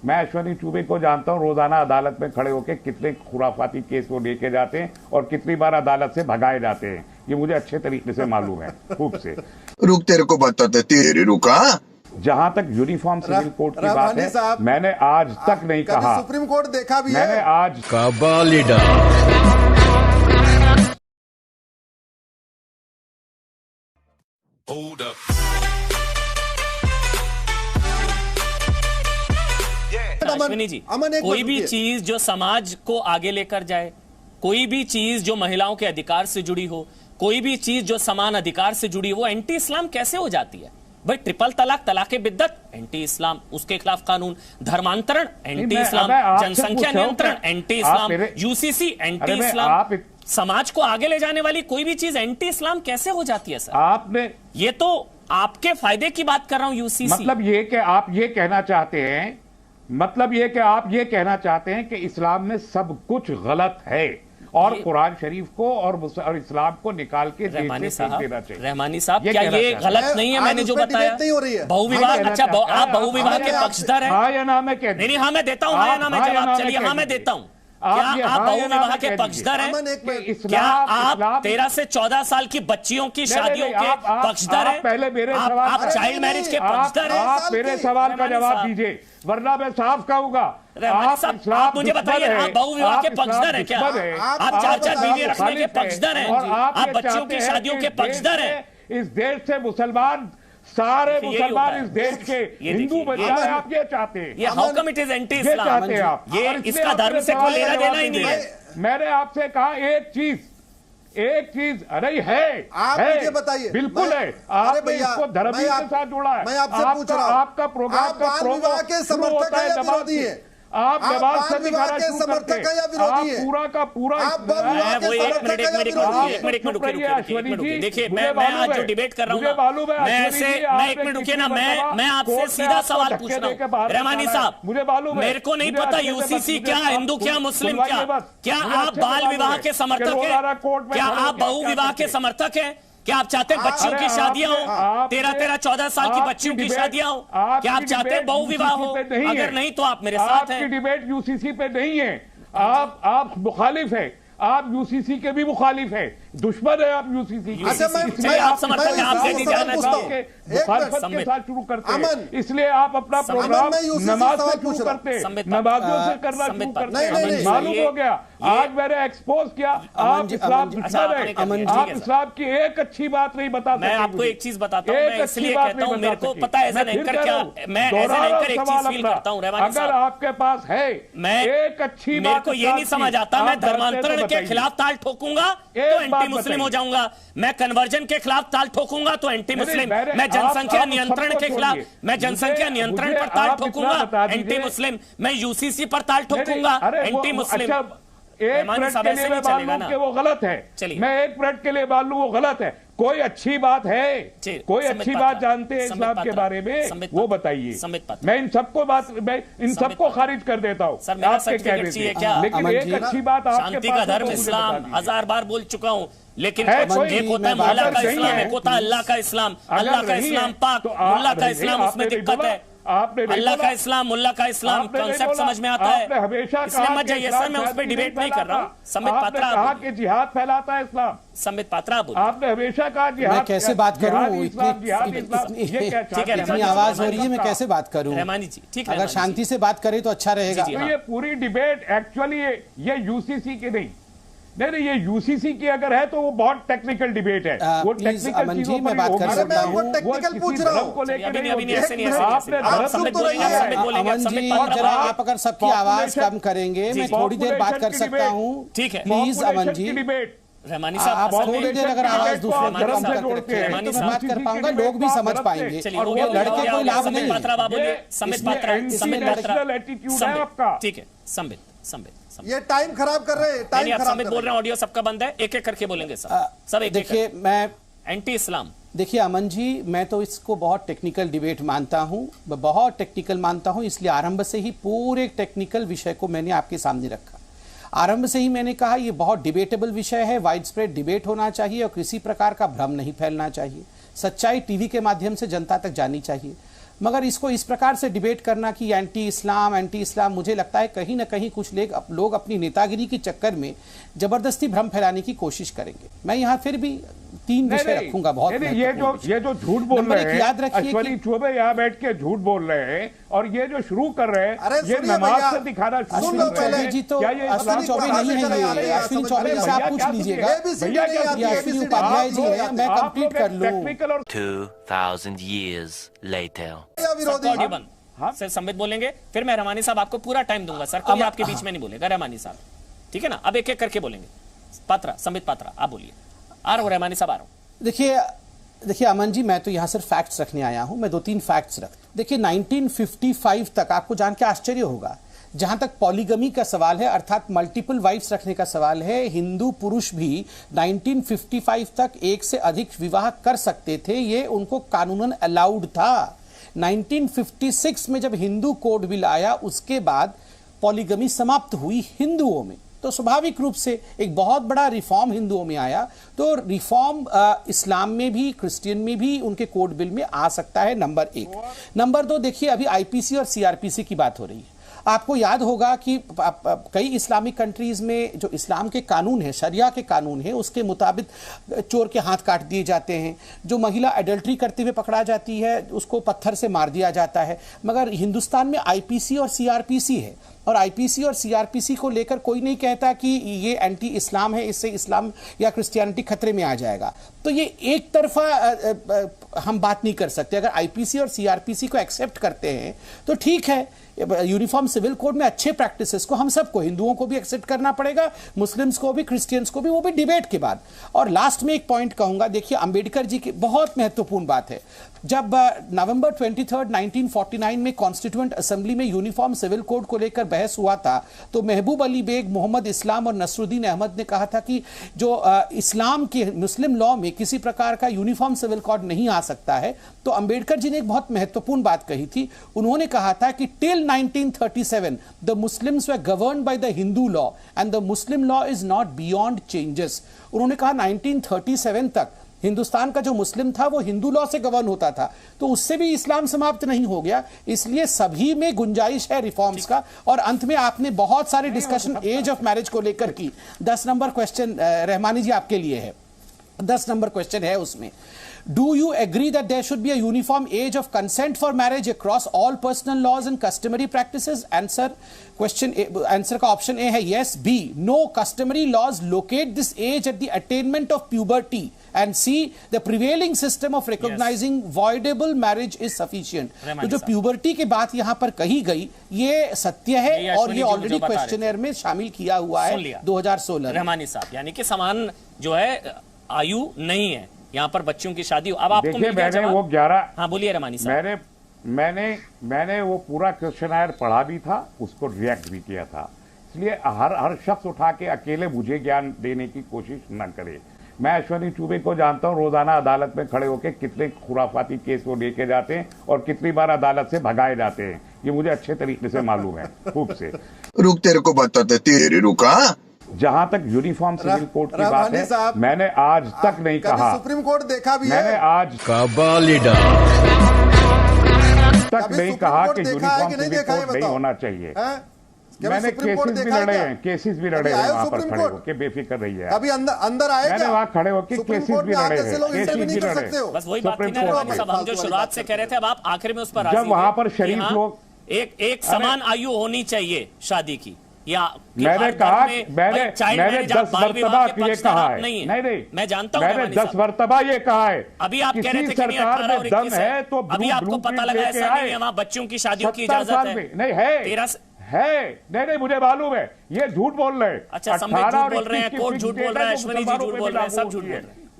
मैं अश्विनी चौबे को जानता हूं, रोजाना अदालत में खड़े होकर कितने खुराफाती केस वो लेके जाते हैं और कितनी बार अदालत से भगाए जाते हैं, ये मुझे अच्छे तरीके से मालूम है, खूब से। रुक, तेरे को बताते, तेरे रुका। जहां तक यूनिफॉर्म सिविल कोड की बात है, मैंने आज तक नहीं कहा, सुप्रीम कोर्ट देखा भी मैंने आज अश्विनी जी, कोई भी चीज जो समाज को आगे लेकर जाए, कोई भी चीज जो महिलाओं के अधिकार से जुड़ी हो, कोई भी चीज जो समान अधिकार से जुड़ी हो, वो एंटी इस्लाम कैसे हो जाती है भाई? ट्रिपल तलाक, तलाक बिद्दत, एंटी इस्लाम, उसके खिलाफ कानून, धर्मांतरण एंटी इस्लाम, जनसंख्या नियंत्रण एंटी इस्लाम, यूसीसी एंटी इस्लाम। समाज को आगे ले जाने वाली कोई भी चीज एंटी इस्लाम कैसे हो जाती है सर? आपने ये तो आपके फायदे की बात कर रहा हूं, यूसीसी। मतलब ये कि आप ये कहना चाहते हैं, मतलब ये कि आप ये कहना चाहते हैं कि इस्लाम में सब कुछ गलत है और कुरान शरीफ को और इस्लाम को निकाल के रहमानी साहब, रहमानी साहब, ये क्या ये गलत नहीं है? मैंने जो बताया बहुविवाह, अच्छा आप बहुविवाह के पक्षधर हैं? हाँ या ना में कह नहीं, हाँ मैं देता हूं, हाँ या ना में जवाब। चलिए हाँ मैं देता हूं। क्या आप बहुविवाह के पक्षधर हैं? क्या आप 13 से 14 साल की बच्चियों की शादियों के पक्षधर हैं? पहले मेरे सवाल, आप चाइल्ड मैरिज के पक्षधर हैं? आप मेरे सवाल का जवाब दीजिए, वरना मैं साफ कहूंगा। आप मुझे बताइए, आप बहुविवाह के पक्षधर हैं क्या? आप 4-4 बीवी रखने के पक्षधर हैं? आप बच्चियों की शादियों के पक्षधर हैं? इस देश से मुसलमान, सारे मुसलमान इस देश के हिंदू बन जाए, आप ये चाहते हैं? ये how come it is anti Islam? ये इसका धर्म से कोई लेना देना ही नहीं है। मैंने आपसे कहा एक चीज, अरे है, आप मुझे बताइए, बिल्कुल है। आपने इसको धर्म के साथ जोड़ा है। मैं आपसे पूछ रहा हूं, आपका प्रोग्राम का विवाह के समर्थक है या विरोधी है? आप नमाज से विवाह के समर्थक है या विरोधी है? पूरा का पूरा देखिए, मैं आज जो डिबेट कर रहा हूँ, मैं एक मिनट रुकिए ना, मैं आपसे सीधा सवाल पूछ रहा हूँ रहमानी साहब। मुझे मालूम है, मेरे को नहीं पता यूसीसी क्या, हिंदू क्या, मुस्लिम क्या आप बाल विवाह के समर्थक हैं? क्या आप बहु विवाह के समर्थक हैं? क्या आप चाहते हैं बच्चियों की शादियां हो, 13-14 साल की बच्चियों की शादियां हो? क्या आप चाहते हैं बहु विवाह हो? अगर नहीं तो आप मेरे साथ हैं। आपकी डिबेट यूसीसी पे नहीं है, आप मुखालिफ हैं, आप यूसीसी के भी मुखालिफ हैं, दुश्मन है आप यूसीसी के। आप समर्थक हैं, आप कह दीजिए मुखालफत के साथ शुरू करते हैं, इसलिए आप अपना प्रोग्राम नमाज से शुरू करते हैं, नमाजों से करना शुरू करते हैं। मालूम हो गया, आज मैंने एक्सपोज किया, आप इस्लाम दुश्मन है, आप इस्लाम की एक अच्छी बात नहीं बता सकते। मैं आपको एक चीज बताता हूँ, मैं इसलिए कहता हूँ, मेरे को पता है एज एन एंकर क्या, मैं एज एन एंकर एक चीज फील करता हूँ रहमानी साहब, अगर आपके पास है मैं एक अच्छी बात, मेरे को ये नहीं समझ आता, मैं धर्मांतरण के खिलाफ ताल ठोकूंगा तो एंटी मुस्लिम हो जाऊंगा, मैं कन्वर्जन के खिलाफ ताल ठोकूंगा तो एंटी मुस्लिम, मैं जनसंख्या नियंत्रण के खिलाफ, मैं जनसंख्या नियंत्रण पर ताल ठोकूंगा एंटी मुस्लिम, मैं यूसीसी पर ताल ठोकूंगा एंटी मुस्लिम। एक मिनट के लिए मैं मान लूं कि वो गलत है, मैं एक मिनट के लिए मान लूं वो गलत है, कोई अच्छी बात है, कोई अच्छी बात जानते हैं इस्लाम के बारे में, वो बताइए। मैं इन सबको खारिज कर देता हूँ आपके कहने से, लेकिन एक अच्छी बात शांति का धर्म इस्लाम 1000 बार बोल चुका हूँ, लेकिन एक होता है मुल्ला का इस्लाम, एक होता है अल्लाह का इस्लाम। अल्लाह का इस्लाम पाक, मुल्ला का इस्लाम उसमें दिक्कत है। अल्लाह का इस्लाम, मुल्ला का इस्लाम कॉन्सेप्ट समझ में आता है, इसलिए मत जाइए सर, मैं उस पर डिबेट नहीं कर रहा हूँ। संबित पात्रा कहा कि जिहाद फैलाता है इस्लाम, संबित पात्रा आपने हमेशा कहा जिहाद, मैं कैसे बात करूं, इतनी आवाज हो रही है, मैं कैसे बात करूं? रहमानी जी ठीक है, अगर शांति से बात करें तो अच्छा रहेगा। तो ये पूरी डिबेट एक्चुअली ये यूसीसी की नहीं, ये यूसीसी की अगर है तो वो बहुत टेक्निकल डिबेट है, वो टेक्निकल चीजों मैं बात कर सकता हूं, टेक्निकल पूछ रहा हूं को लेकर जरा आप अगर सबकी आवाज कम करेंगे मैं थोड़ी देर बात कर सकता हूँ, ठीक है प्लीज अमन जी। रहमानी साहब आप थोड़ी देर अगर आवाज दूसरे पर कम करके रखें तो मैं बात कर पाऊंगा, लोग भी समझ पाएंगे, लड़के कोई लाभ नहीं है। संबित पात्रा, ठीक है, संबित ये टाइम खराब कर रहे हैं, टाइम खराब संबित बोल रहे हैं, ऑडियो सबका बंद है, एक एक करके बोलेंगे सब एक। देखिए मैं एंटी इस्लाम, देखिए अमन जी, मैं तो इसको बहुत टेक्निकल डिबेट मानता हूं, बहुत टेक्निकल मानता हूं, इसलिए आरंभ से ही पूरे टेक्निकल विषय को मैंने आपके सामने रखा। आरंभ से ही मैंने कहा ये बहुत डिबेटेबल विषय है, वाइड स्प्रेड डिबेट होना चाहिए और किसी प्रकार का भ्रम नहीं फैलना चाहिए, सच्चाई टीवी के माध्यम से जनता तक जानी चाहिए। मगर इसको इस प्रकार से डिबेट करना कि एंटी इस्लाम, मुझे लगता है कहीं ना कहीं कुछ लोग अपनी नेतागिरी के चक्कर में जबरदस्ती भ्रम फैलाने की कोशिश करेंगे। मैं यहाँ फिर भी 3 विषय रखूंगा बहुत। ये जो झूठ बोल रहे हैं, याद रखिए अश्विनी चौबे यहाँ बैठ के झूठ बोल रहे हैं, और ये जो शुरू कर रहे हैं ये नमाज से दिखाना शुरू कर रहे हैं। जी तो अश्विनी चौबे नहीं है, अश्विनी चौबे से आप पूछ लीजिएगा। अश्विनी उपाध्याय जी है, मैं कंप्लीट कर लूं। 2000 years later. सर संबित बोलेंगे, फिर मैं रहमानी साहब आपको पूरा टाइम दूंगा सर, कोई आपके बीच में नहीं बोलेगा रहमानी साहब, ठीक है ना? अब एक एक करके बोलेंगे। पात्रा, संबित पात्रा, आप बोलिए। आ रहा हूं रहमानी साहब, आ रहा हूं। देखिए अमन जी, मैं तो यहां सिर्फ फैक्ट्स रखने आया हूं। मैं 2-3 फैक्ट्स देखिए 1955 तक आपको जान के आश्चर्य होगा, जहां तक पॉलीगमी का सवाल है, अर्थात मल्टीपल वाइफ्स रखने का सवाल है, हिंदू पुरुष भी 1955 तक एक से अधिक विवाह कर सकते थे, ये उनको कानूनन अलाउड था। 1956 में जब हिंदू कोड बिल आया, उसके बाद पॉलीगमी समाप्त हुई हिंदुओं में, तो स्वाभाविक रूप से एक बहुत बड़ा रिफॉर्म हिंदुओं में आया। तो रिफॉर्म इस्लाम में भी, क्रिश्चियन में भी उनके कोड बिल में आ सकता है, नंबर 1। नंबर 2, देखिए अभी आईपीसी और सीआरपीसी की बात हो रही है। आपको याद होगा कि कई इस्लामिक कंट्रीज में जो इस्लाम के कानून है, शरिया के कानून है, उसके मुताबिक चोर के हाथ काट दिए जाते हैं, जो महिला एडल्ट्री करते हुए पकड़ा जाती है उसको पत्थर से मार दिया जाता है। मगर हिंदुस्तान में आईपीसी और सीआरपीसी है, और आईपीसी और सीआरपीसी को लेकर कोई नहीं कहता कि ये एंटी इस्लाम है, इससे इस्लाम या क्रिश्चियनिटी खतरे में आ जाएगा। तो ये एक तरफा हम बात नहीं कर सकते। अगर आईपीसी और सीआरपीसी को एक्सेप्ट करते हैं तो ठीक है, यूनिफॉर्म सिविल कोड में अच्छे प्रैक्टिसेस को हम सबको, हिंदुओं को भी एक्सेप्ट करना पड़ेगा, मुस्लिम्स को भी, क्रिश्चियंस को भी, वो भी डिबेट के बाद। और लास्ट में एक पॉइंट कहूंगा, देखिए अंबेडकर जी की बहुत महत्वपूर्ण बात है। जब नवंबर 23, 1949 में कॉन्स्टिट्यूएंट असेंबली में यूनिफॉर्म सिविल कोड को लेकर बहस हुआ था, तो महबूब अली बेग, मोहम्मद इस्लाम और नसरुद्दीन अहमद ने कहा था कि जो इस्लाम के मुस्लिम लॉ में किसी प्रकार का यूनिफॉर्म सिविल कोड नहीं आ सकता है। तो अंबेडकर जी ने एक बहुत महत्वपूर्ण बात कही थी। उन्होंने कहा था कि till 1937 the Muslims were governed by the Hindu law and the Muslim law is not beyond changes. उन्होंने कहा 1937 तक हिंदुस्तान का जो मुस्लिम था वो हिंदू लॉ से गवर्न होता था, तो उससे भी इस्लाम समाप्त नहीं हो गया। इसलिए सभी में गुंजाइश है रिफॉर्म्स का। और अंत में आपने बहुत सारे डिस्कशन एज ऑफ मैरिज को लेकर की। 10 नंबर क्वेश्चन रहमानी जी आपके लिए है, 10 नंबर क्वेश्चन है उसमें, Do you agree that there should be a uniform age of consent for marriage across all personal laws and customary practices? Answer का option A है yes. B, no customary laws locate this age at the attainment of puberty. And C, the prevailing system of recognizing voidable marriage is sufficient. तो जो puberty के बात यहाँ पर कही गई, ये सत्य है और ये ऑलरेडी क्वेश्चनेयर में शामिल किया हुआ है 2016। रहमानी साहब, यानी कि समान जो है आयु नहीं है यहाँ पर बच्चों की शादी। अब आपको मैंने वो 11, हाँ बोलिए रहमानी साहब। मैंने वो पूरा क्वेश्चनायर पढ़ा भी था, उसको रिएक्ट भी किया था। इसलिए हर शख्स उठा के अकेले मुझे ज्ञान देने की कोशिश न करे। मैं अश्विनी चौबे को जानता हूँ, रोजाना अदालत में खड़े होकर कितने खुराफाती केस वो लेके जाते हैं और कितनी बार अदालत से भगाए जाते हैं, ये मुझे अच्छे तरीके से मालूम है, खूब से। रुक, तेरे को बताते, तेरे रुका। जहां तक यूनिफॉर्म सिविल कोड की बात है, मैंने आज तक नहीं कहा, सुप्रीम कोर्ट देखा भी मैंने आज तक नहीं कहा कि यूनिफॉर्म सिविल कोड नहीं होना चाहिए। मैंने केसेस भी लड़े हैं, केसेस भी लड़े हैं वहां पर खड़े होकर, बेफिक्र रही है। अभी अंदर आए, मैंने वहां खड़े होकर केसेस भी लड़े हैं, केसेस भी लड़े। बस वही बात थी ना सब हम जो शुरुआत से कह रहे थे, अब आप आखिर में उस पर जब वहां पर शरीफ लोग, एक समान आयु होनी चाहिए शादी की, या मैंने कहा, मैंने 10 मरतबा ये कहा है, नहीं मैं जानता हूं, मैंने 10 मरतबा ये कहा है। अभी आप कह रहे थे कि सरकार में दम है तो अभी आपको पता लगा ऐसा नहीं है वहां बच्चों की शादियों की इजाजत है? नहीं है, नहीं मुझे मालूम है, ये झूठ बोल रहे हैं। अच्छा, संबित झूठ बोल रहे हैं, कोर्ट झूठ बोल रहा है, अश्विनी जी झूठ बोल रहे हैं, सब झूठ बोल रहे हैं।